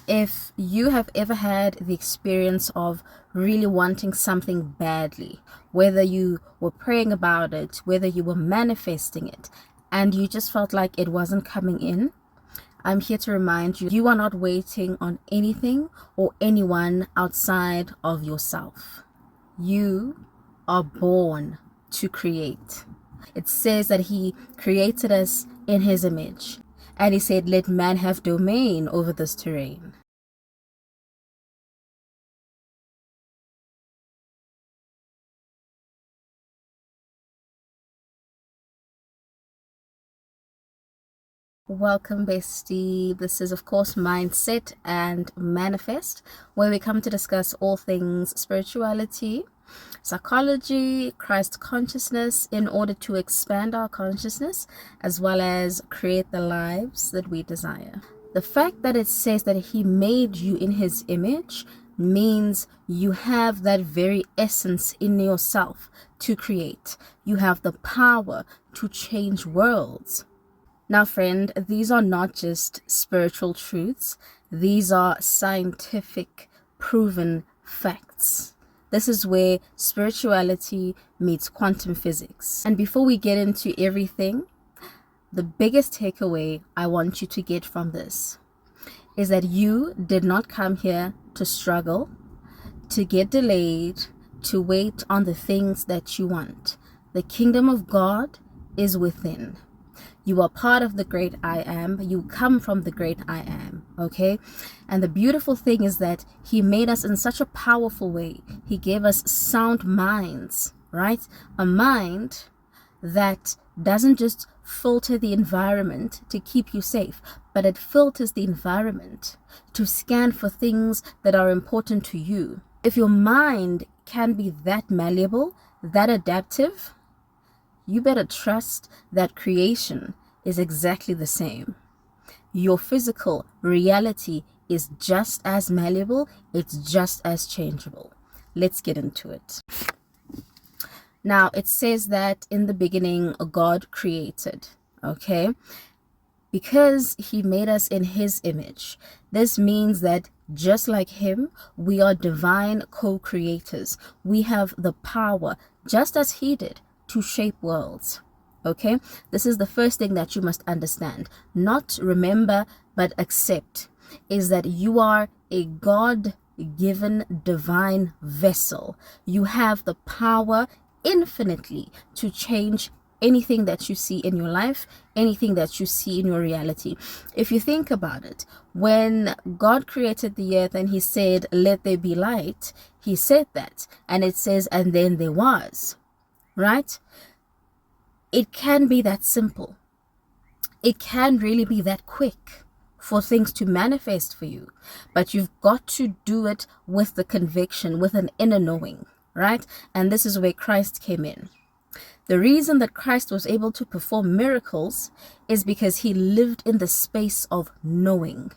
If you have ever had the experience of really wanting something badly, whether you were praying about it, whether you were manifesting it, and you just felt like it wasn't coming in, I'm here to remind you, you are not waiting on anything or anyone outside of yourself. You are born to create. It says that He created us in His image. And He said, let man have domain over this terrain. Welcome, bestie. This is, of course, Mindset and Manifest, where we come to discuss all things spirituality, psychology, Christ consciousness, in order to expand our consciousness as well as create the lives that we desire. The fact that it says that He made you in His image means you have that very essence in yourself to create. You have the power to change worlds. Now, friend, these are not just spiritual truths. These are scientific, proven facts. This is where spirituality meets quantum physics. And before we get into everything, the biggest takeaway I want you to get from this is that you did not come here to struggle, to get delayed, to wait on the things that you want. The kingdom of God is within. You are part of the great I am. You come from the great I am, okay? And the beautiful thing is that He made us in such a powerful way. He gave us sound minds, right? A mind that doesn't just filter the environment to keep you safe, but it filters the environment to scan for things that are important to you. If your mind can be that malleable, that adaptive, you better trust that creation is exactly the same. Your physical reality is just as malleable, it's just as changeable. Let's get into it. Now, it says that in the beginning, God created, okay? Because He made us in His image. This means that just like Him, we are divine co-creators. We have the power, just as He did, to shape worlds. Okay, this is the first thing that you must understand. Not remember, but accept, is that you are a God-given divine vessel. You have the power infinitely to change anything that you see in your life, anything that you see in your reality. If you think about it, when God created the earth and He said, let there be light, He said that, and it says, and then there was. Right? It can be that simple. It can really be that quick for things to manifest for you. But you've got to do it with the conviction, with an inner knowing, right? And this is where Christ came in. The reason that Christ was able to perform miracles is because He lived in the space of knowing,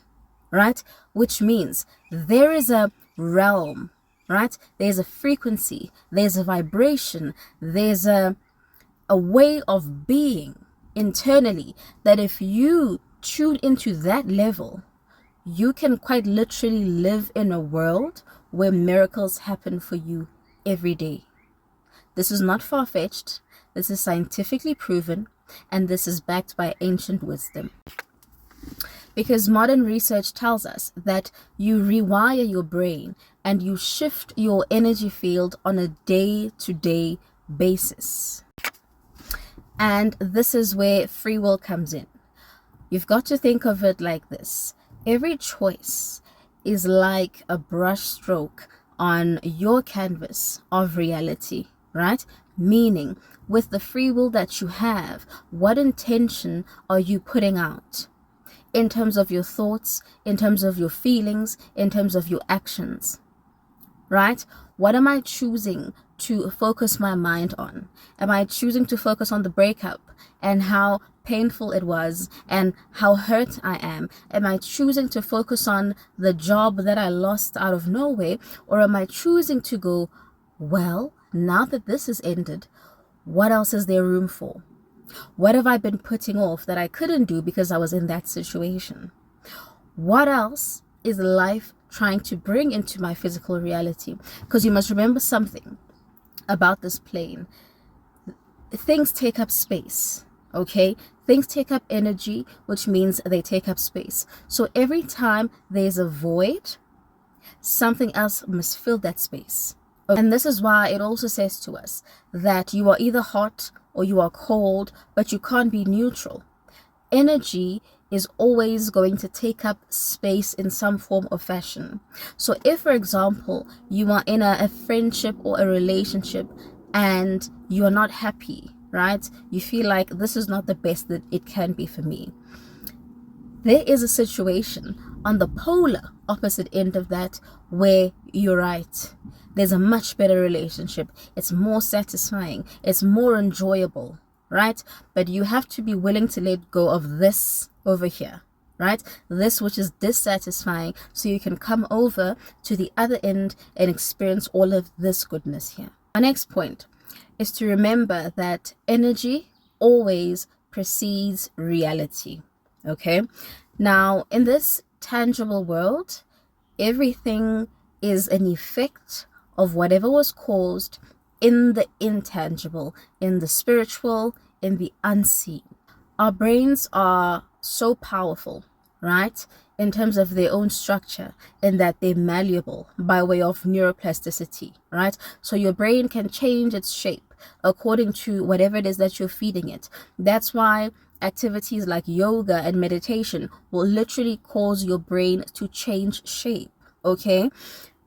right? Which means there is a realm, right? There's a frequency, there's a vibration, there's a way of being internally that if you tune into that level, you can quite literally live in a world where miracles happen for you every day. This is not far-fetched. This is scientifically proven, and this is backed by ancient wisdom. Because modern research tells us that you rewire your brain and you shift your energy field on a day-to-day basis. And this is where free will comes in. You've got to think of it like this. Every choice is like a brush stroke on your canvas of reality, right? Meaning, with the free will that you have, what intention are you putting out? In terms of your thoughts, in terms of your feelings, in terms of your actions, right? What am I choosing to focus my mind on? Am I choosing to focus on the breakup and how painful it was and how hurt I am? Am I choosing to focus on the job that I lost out of nowhere? Or am I choosing to go, well, now that this has ended, what else is there room for? What have I been putting off that I couldn't do because I was in that situation? What else is life trying to bring into my physical reality? Because you must remember something about this plane. Things take up space, okay? Things take up energy, which means they take up space. So every time there's a void, something else must fill that space. And this is why it also says to us that you are either hot or you are cold, but you can't be neutral. Energy is always going to take up space in some form or fashion. So if, for example, you are in a friendship or a relationship and you are not happy, right? You feel like this is not the best that it can be for me. There is a situation on the polar opposite end of that where you're right. There's a much better relationship. It's more satisfying. It's more enjoyable, right? But you have to be willing to let go of this over here, right? This which is dissatisfying, so you can come over to the other end and experience all of this goodness here. Our next point is to remember that energy always precedes reality. Okay, now in this tangible world, everything is an effect of whatever was caused in the intangible, in the spiritual, in the unseen. Our brains are so powerful, right, in terms of their own structure, in that they're malleable by way of neuroplasticity, right? So your brain can change its shape according to whatever it is that you're feeding it. That's why activities like yoga and meditation will literally cause your brain to change shape, okay?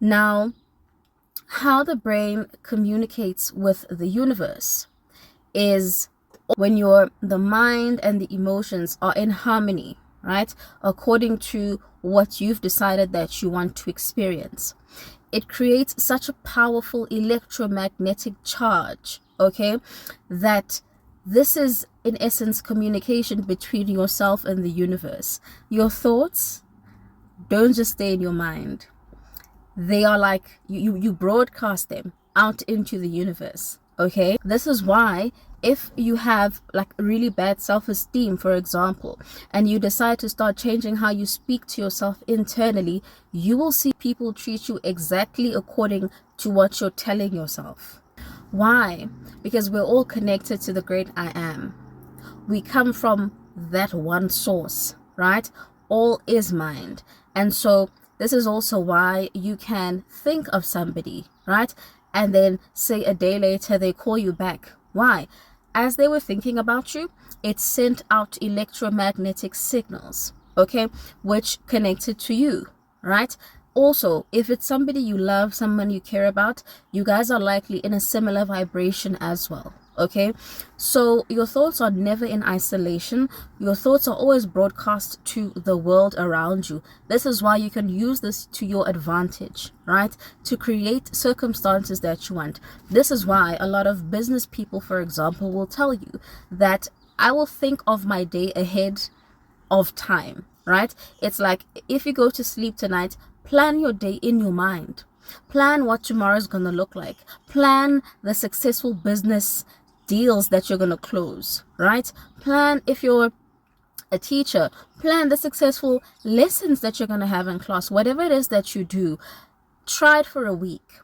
Now, how the brain communicates with the universe is when the mind and the emotions are in harmony, right, according to what you've decided that you want to experience. It creates such a powerful electromagnetic charge, okay, that this is in essence communication between yourself and the universe. Your thoughts don't just stay in your mind. They are like you broadcast them out into the universe, okay? This is why if you have like really bad self-esteem, for example, and you decide to start changing how you speak to yourself internally, you will see people treat you exactly according to what you're telling yourself. Why? Because we're all connected to the great I am. We come from that one source, right? All is mind. And so this is also why you can think of somebody, right? And then say a day later they call you back. Why? As they were thinking about you, it sent out electromagnetic signals, okay, which connected to you, right? Also, if it's somebody you love, someone you care about, you guys are likely in a similar vibration as well, okay? So your thoughts are never in isolation. Your thoughts are always broadcast to the world around you. This is why you can use this to your advantage, right? To create circumstances that you want. This is why a lot of business people, for example, will tell you that I will think of my day ahead of time, right? It's like if you go to sleep tonight, plan your day in your mind. Plan what tomorrow is going to look like. Plan the successful business deals that you're going to close, right? Plan, if you're a teacher, plan the successful lessons that you're going to have in class. Whatever it is that you do, try it for a week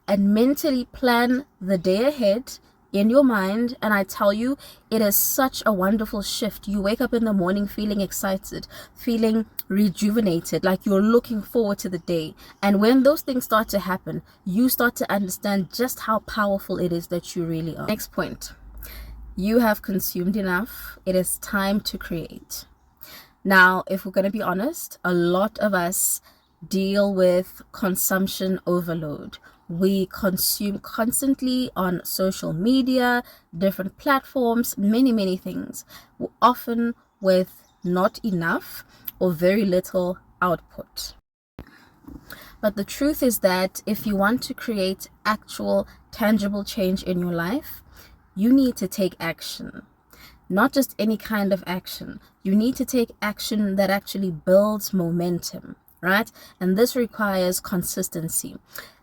and mentally plan the day ahead in your mind, and I tell you, it is such a wonderful shift. You wake up in the morning feeling excited, feeling rejuvenated, like you're looking forward to the day. And when those things start to happen, you start to understand just how powerful it is that you really are. Next point, you have consumed enough. It is time to create. Now, if we're going to be honest, a lot of us deal with consumption overload. We consume constantly on social media, different platforms, many things, often with not enough or very little output. But the truth is that if you want to create actual tangible change in your life, you need to take action. Not just any kind of action. You need to take action that actually builds momentum, right? And this requires consistency.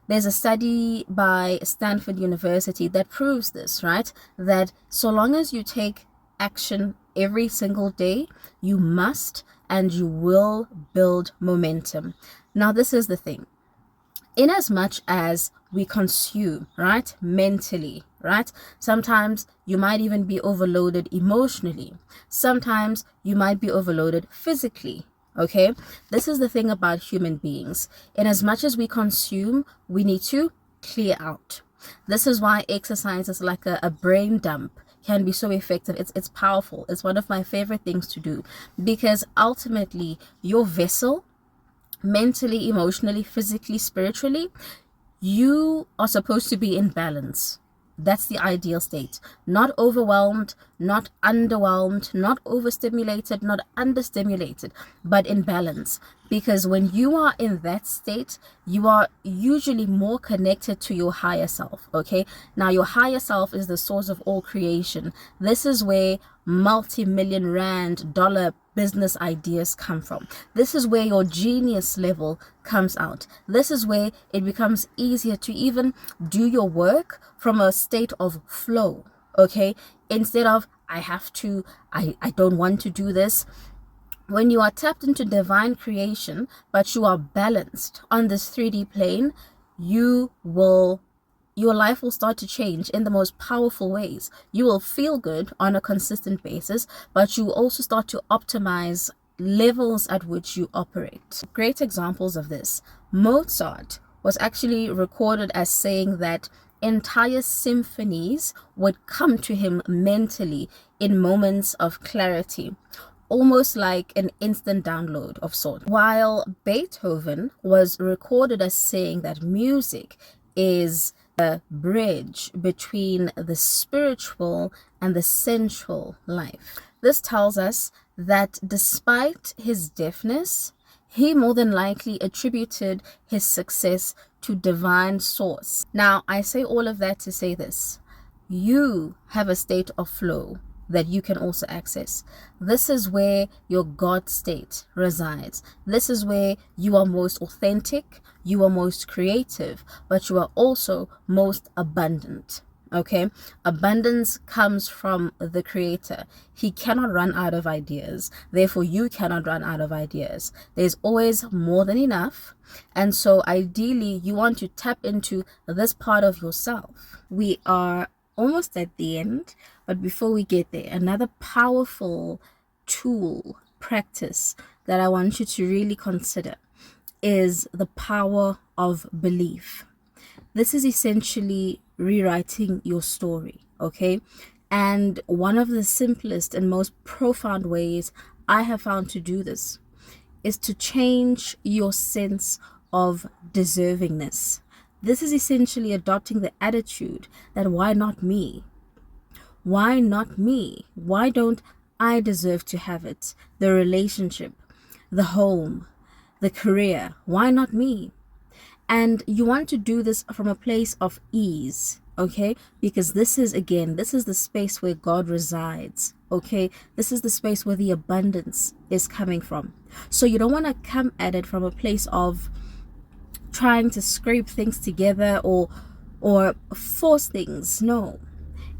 There's a study by Stanford University that proves this, right? That so long as you take action every single day, you must and you will build momentum. Now, this is the thing. In as much as we consume, right, mentally, right, sometimes you might even be overloaded emotionally. Sometimes you might be overloaded physically. Okay, this is the thing about human beings. In as much as we consume, we need to clear out. This is why exercises like a brain dump can be so effective. It's powerful. It's one of my favorite things to do, because ultimately your vessel, mentally, emotionally, physically, spiritually, you are supposed to be in balance. That's the ideal state. Not overwhelmed, not underwhelmed, not overstimulated, not understimulated, but in balance. Because when you are in that state, you are usually more connected to your higher self. Okay. Now, your higher self is the source of all creation. This is where multi-million rand dollar business ideas come from. This is where your genius level comes out. This is where it becomes easier to even do your work from a state of flow. Okay, instead of I have to, I don't want to do this. When you are tapped into divine creation, but you are balanced on this 3D plane, your life will start to change in the most powerful ways. You will feel good on a consistent basis, but you will also start to optimize levels at which you operate. Great examples of this. Mozart was actually recorded as saying that entire symphonies would come to him mentally in moments of clarity, almost like an instant download of sorts. While Beethoven was recorded as saying that music is a bridge between the spiritual and the sensual life. This tells us that despite his deafness, he more than likely attributed his success to divine source. Now, I say all of that to say this. You have a state of flow that you can also access. This is where your God state resides. This is where you are most authentic, you are most creative, but you are also most abundant. Okay, abundance comes from the creator. He cannot run out of ideas. Therefore, you cannot run out of ideas. There's always more than enough. And so ideally, you want to tap into this part of yourself. We are almost at the end, but before we get there, another powerful tool, practice that I want you to really consider is the power of belief. This is essentially rewriting your story, okay? And one of the simplest and most profound ways I have found to do this is to change your sense of deservingness. This is essentially adopting the attitude that why not me? Why not me? Why don't I deserve to have it? The relationship, the home, the career, why not me? And you want to do this from a place of ease, okay? Because this is the space where God resides, okay? This is the space where the abundance is coming from. So you don't want to come at it from a place of trying to scrape things together or force things. No.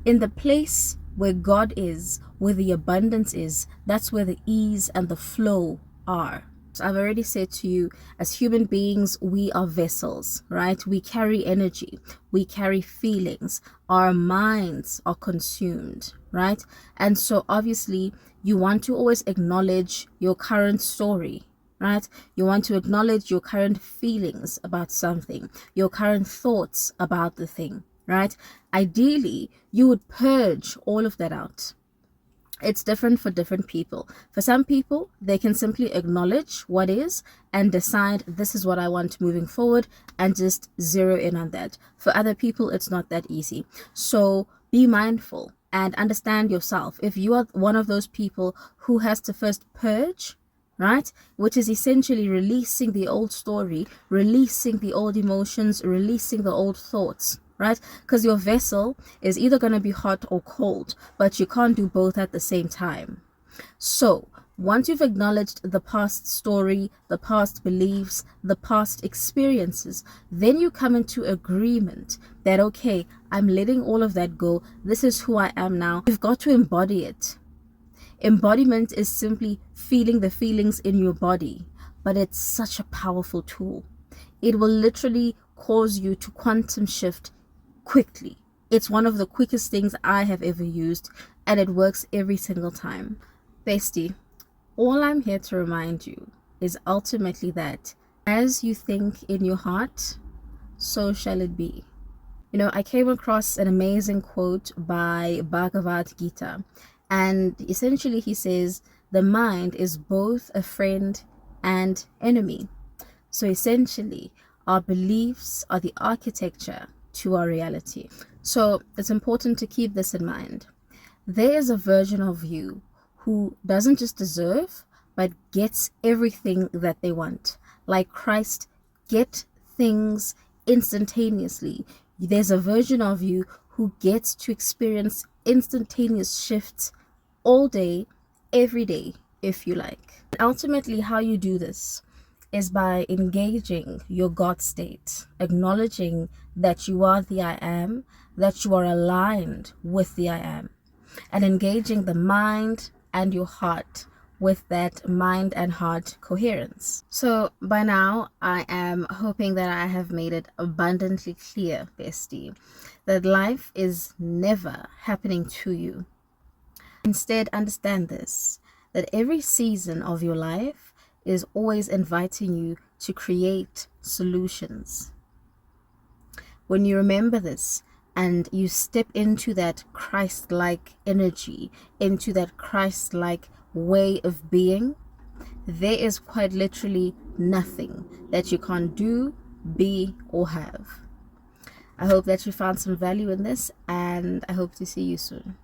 In the place where God is, where the abundance is, that's where the ease and the flow are. I've already said to you, as human beings, we are vessels, right? We carry energy, we carry feelings, our minds are consumed, right? And so obviously you want to always acknowledge your current story, right? You want to acknowledge your current feelings about something, your current thoughts about the thing, right? Ideally, you would purge all of that out. It's different for different people. For some people, they can simply acknowledge what is and decide this is what I want moving forward and just zero in on that. For other people, it's not that easy. So be mindful and understand yourself. If you are one of those people who has to first purge, right, which is essentially releasing the old story, releasing the old emotions, releasing the old thoughts, right? Because your vessel is either going to be hot or cold, but you can't do both at the same time. So once you've acknowledged the past story, the past beliefs, the past experiences, then you come into agreement that, okay, I'm letting all of that go. This is who I am now. You've got to embody it. Embodiment is simply feeling the feelings in your body. but it's such a powerful tool. It will literally cause you to quantum shift quickly. It's one of the quickest things I have ever used, and it works every single time. Bestie, all I'm here to remind you is ultimately that as you think in your heart, so shall it be. You know, I came across an amazing quote by Bhagavad Gita, and essentially he says, the mind is both a friend and enemy. So essentially, our beliefs are the architecture to our reality. So it's important to keep this in mind. There is a version of you who doesn't just deserve, but gets everything that they want. Like Christ, get things instantaneously. There's a version of you who gets to experience instantaneous shifts all day, every day, if you like. Ultimately, how you do this is by engaging your God state, acknowledging that you are the I am, that you are aligned with the I am, and engaging the mind and your heart with that mind and heart coherence. So by now, I am hoping that I have made it abundantly clear, bestie, that life is never happening to you. Instead, understand this, that every season of your life is always inviting you to create solutions. When you remember this and you step into that Christ-like energy, into that Christ-like way of being, there is quite literally nothing that you can't do, be, or have. I hope that you found some value in this, and I hope to see you soon.